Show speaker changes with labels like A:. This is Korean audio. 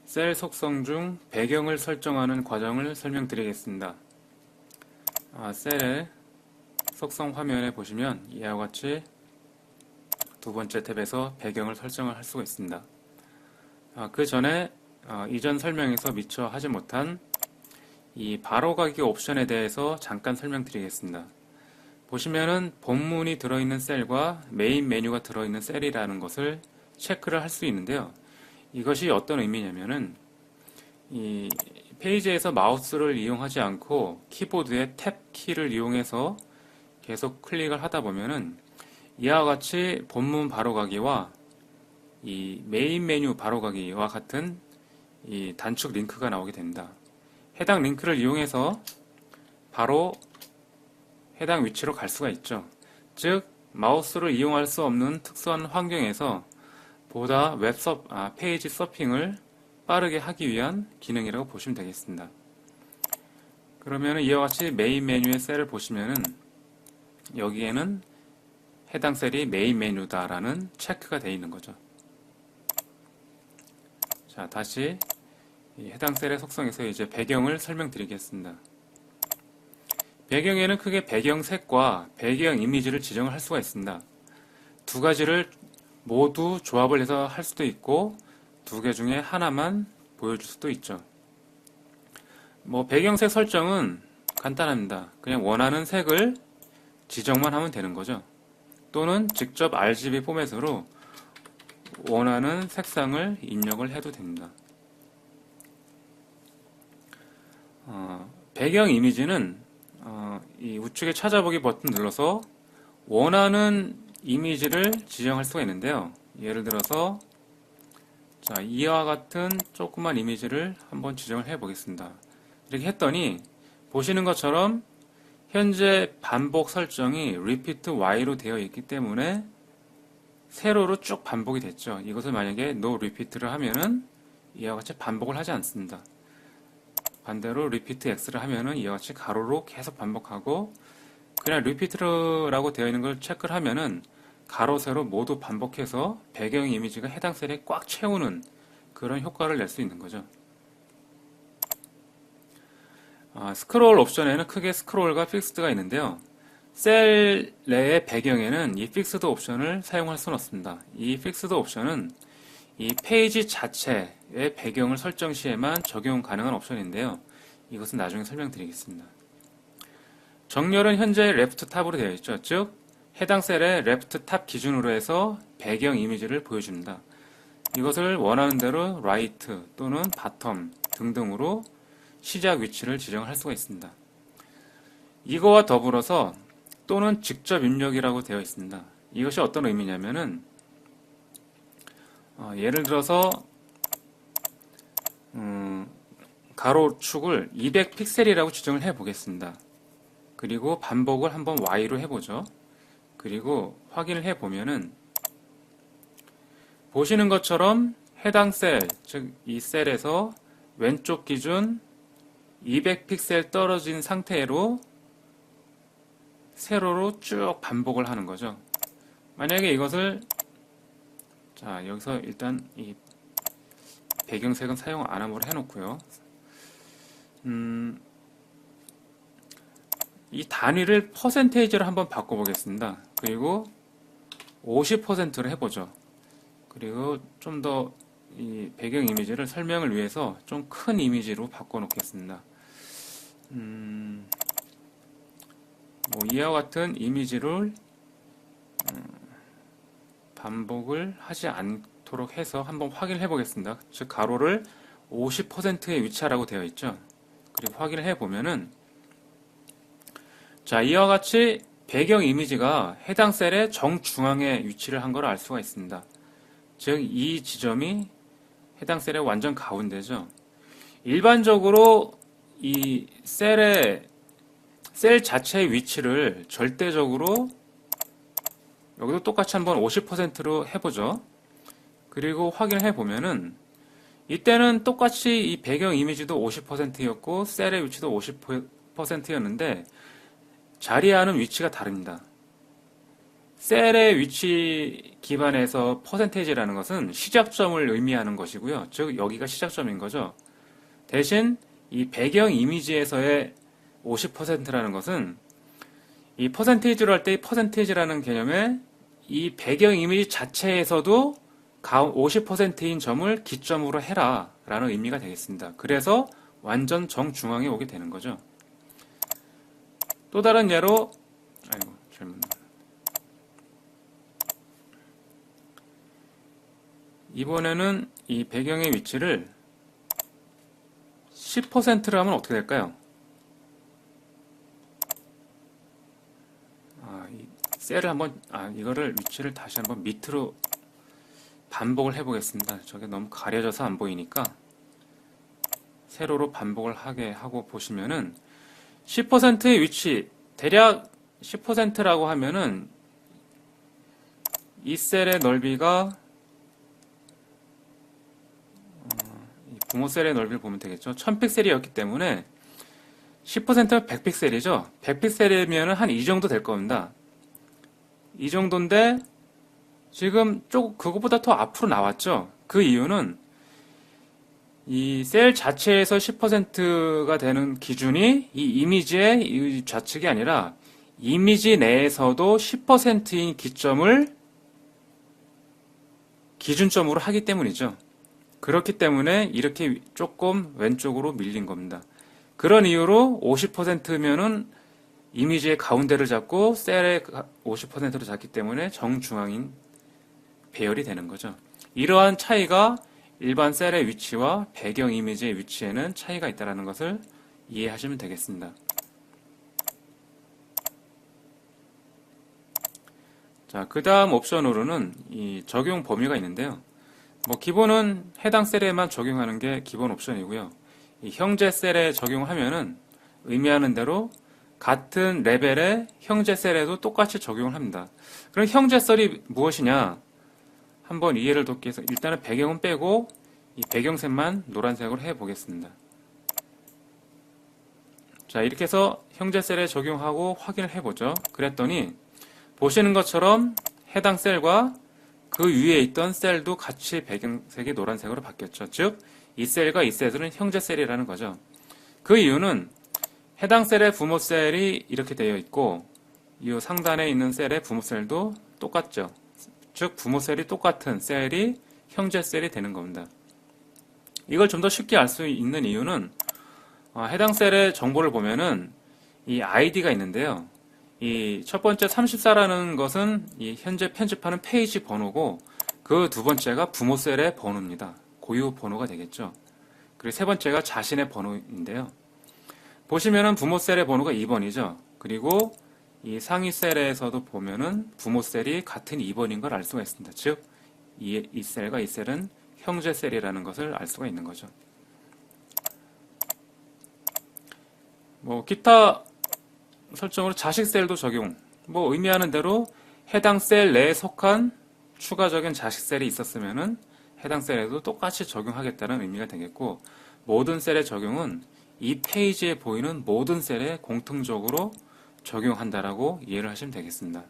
A: 셀 속성 중 배경을 설정하는 과정을 설명드리겠습니다. 셀의 속성 화면에 보시면 이와 같이 두 번째 탭에서 배경을 설정을 할 수가 있습니다. 그 전에 이전 설명에서 미처 하지 못한 이 바로가기 옵션에 대해서 잠깐 설명드리겠습니다. 보시면은 본문이 들어있는 셀과 메인 메뉴가 들어있는 셀이라는 것을 체크를 할 수 있는데요. 이것이 어떤 의미냐면은 이 페이지에서 마우스를 이용하지 않고 키보드의 탭 키를 이용해서 계속 클릭을 하다 보면은 이와 같이 본문 바로가기와 이 메인 메뉴 바로가기와 같은 이 단축 링크가 나오게 됩니다. 해당 링크를 이용해서 바로 해당 위치로 갈 수가 있죠. 즉 마우스를 이용할 수 없는 특수한 환경에서 보다 페이지 서핑을 빠르게 하기 위한 기능이라고 보시면 되겠습니다. 그러면 이와 같이 메인 메뉴의 셀을 보시면은 여기에는 해당 셀이 메인 메뉴다라는 체크가 되어 있는 거죠. 자, 다시 이 해당 셀의 속성에서 이제 배경을 설명드리겠습니다. 배경에는 크게 배경색과 배경 이미지를 지정을 할 수가 있습니다. 두 가지를 모두 조합을 해서 할 수도 있고 두 개 중에 하나만 보여줄 수도 있죠. 배경색 설정은 간단합니다. 그냥 원하는 색을 지정만 하면 되는 거죠. 또는 직접 RGB 포맷으로 원하는 색상을 입력을 해도 됩니다. 배경 이미지는 이 우측에 찾아보기 버튼 눌러서 원하는 이미지를 지정할 수가 있는데요. 예를 들어서 이와 같은 조그만 이미지를 한번 지정을 해 보겠습니다. 이렇게 했더니 보시는 것처럼 현재 반복 설정이 repeat Y로 되어 있기 때문에 세로로 쭉 반복이 됐죠. 이것을 만약에 no repeat를 하면은 이와 같이 반복을 하지 않습니다. 반대로 repeat X를 하면은 이와 같이 가로로 계속 반복하고 그냥 repeat라고 되어 있는 걸 체크를 하면은 가로, 세로 모두 반복해서 배경 이미지가 해당 셀에 꽉 채우는 그런 효과를 낼 수 있는 거죠. 스크롤 옵션에는 크게 스크롤과 픽스드가 있는데요. 셀 내의 배경에는 이 픽스드 옵션을 사용할 수는 없습니다. 이 픽스드 옵션은 이 페이지 자체의 배경을 설정 시에만 적용 가능한 옵션인데요. 이것은 나중에 설명드리겠습니다. 정렬은 현재 레프트 탑으로 되어 있죠. 즉 해당 셀의 레프트 탑 기준으로 해서 배경 이미지를 보여줍니다. 이것을 원하는 대로 라이트 또는 바텀 등등으로 시작 위치를 지정할 수가 있습니다. 이거와 더불어서 또는 직접 입력이라고 되어 있습니다. 이것이 어떤 의미냐면은 예를 들어서 가로축을 200픽셀이라고 지정을 해 보겠습니다. 그리고 반복을 한번 Y로 해보죠. 그리고 확인을 해 보면은 보시는 것처럼 해당 셀, 즉 이 셀에서 왼쪽 기준 200픽셀 떨어진 상태로 세로로 쭉 반복을 하는 거죠. 만약에 이것을 여기서 일단 이 배경색은 사용 안 함으로 해놓고요. 이 단위를 퍼센테이지로 한번 바꿔보겠습니다. 그리고 50%로 해보죠. 그리고 좀 더 이 배경 이미지를 설명을 위해서 좀 큰 이미지로 바꿔놓겠습니다. 이와 같은 이미지를 반복을 하지 않도록 해서 한번 확인을 해보겠습니다. 즉 가로를 50%에 위치하라고 되어 있죠. 그리고 확인을 해보면은 이와 같이 배경 이미지가 해당 셀의 정중앙에 위치를 한 걸 알 수가 있습니다. 즉 이 지점이 해당 셀의 완전 가운데죠. 일반적으로 이 셀 자체의 위치를 절대적으로 여기도 똑같이 한번 50%로 해보죠. 그리고 확인을 해보면은 이때는 똑같이 이 배경 이미지도 50%였고 셀의 위치도 50%였는데 자리하는 위치가 다릅니다. 셀의 위치 기반에서 퍼센테이지라는 것은 시작점을 의미하는 것이고요. 즉 여기가 시작점인 거죠. 대신 이 배경 이미지에서의 50%라는 것은 이 퍼센테이지로 할 때 이 퍼센테이지라는 개념에 이 배경 이미지 자체에서도 50%인 점을 기점으로 해라 라는 의미가 되겠습니다. 그래서 완전 정중앙에 오게 되는 거죠. 또 다른 예로 이번에는 이 배경의 위치를 10%로 하면 어떻게 될까요? 이 셀을 한번 이거를 위치를 다시 한번 밑으로 반복을 해보겠습니다. 저게 너무 가려져서 안 보이니까 세로로 반복을 하게 하고 보시면은 10%의 위치, 대략 10%라고 하면은 이 셀의 넓이가 부모 셀의 넓이를 보면 되겠죠. 1000픽셀이었기 때문에 10%면 100픽셀이죠. 100픽셀이면 한 이 정도 될 겁니다. 이 정도인데 지금 그것보다 더 앞으로 나왔죠. 그 이유는 이 셀 자체에서 10%가 되는 기준이 이 이미지의 이 좌측이 아니라 이미지 내에서도 10%인 기점을 기준점으로 하기 때문이죠. 그렇기 때문에 이렇게 조금 왼쪽으로 밀린 겁니다. 그런 이유로 50%면은 이미지의 가운데를 잡고 셀의 50%로 잡기 때문에 정중앙인 배열이 되는 거죠. 이러한 차이가 일반 셀의 위치와 배경 이미지의 위치에는 차이가 있다는 것을 이해하시면 되겠습니다. 자, 그 다음 옵션으로는 이 적용 범위가 있는데요. 기본은 해당 셀에만 적용하는 게 기본 옵션이고요. 이 형제 셀에 적용하면은 의미하는 대로 같은 레벨의 형제 셀에도 똑같이 적용을 합니다. 그럼 형제 셀이 무엇이냐? 한번 이해를 돕기 위해서 일단은 배경은 빼고 이 배경색만 노란색으로 해보겠습니다. 자, 이렇게 해서 형제 셀에 적용하고 확인을 해보죠. 그랬더니 보시는 것처럼 해당 셀과 그 위에 있던 셀도 같이 배경색이 노란색으로 바뀌었죠. 즉, 이 셀과 이 셀은 형제 셀이라는 거죠. 그 이유는 해당 셀의 부모 셀이 이렇게 되어 있고 이 상단에 있는 셀의 부모 셀도 똑같죠. 즉, 부모 셀이 똑같은 셀이 형제 셀이 되는 겁니다. 이걸 좀 더 쉽게 알 수 있는 이유는 해당 셀의 정보를 보면은 이 아이디가 있는데요. 이 첫 번째 34라는 것은 이 현재 편집하는 페이지 번호고 그 두 번째가 부모 셀의 번호입니다. 고유 번호가 되겠죠. 그리고 세 번째가 자신의 번호인데요. 보시면은 부모 셀의 번호가 2번이죠. 그리고 이 상위 셀에서도 보면은 부모 셀이 같은 2번인 걸 알 수가 있습니다. 즉, 이 셀과 이 셀은 형제 셀이라는 것을 알 수가 있는 거죠. 기타 설정으로 자식 셀도 적용. 의미하는 대로 해당 셀 내에 속한 추가적인 자식 셀이 있었으면은 해당 셀에도 똑같이 적용하겠다는 의미가 되겠고, 모든 셀의 적용은 이 페이지에 보이는 모든 셀에 공통적으로 적용한다라고 이해를 하시면 되겠습니다.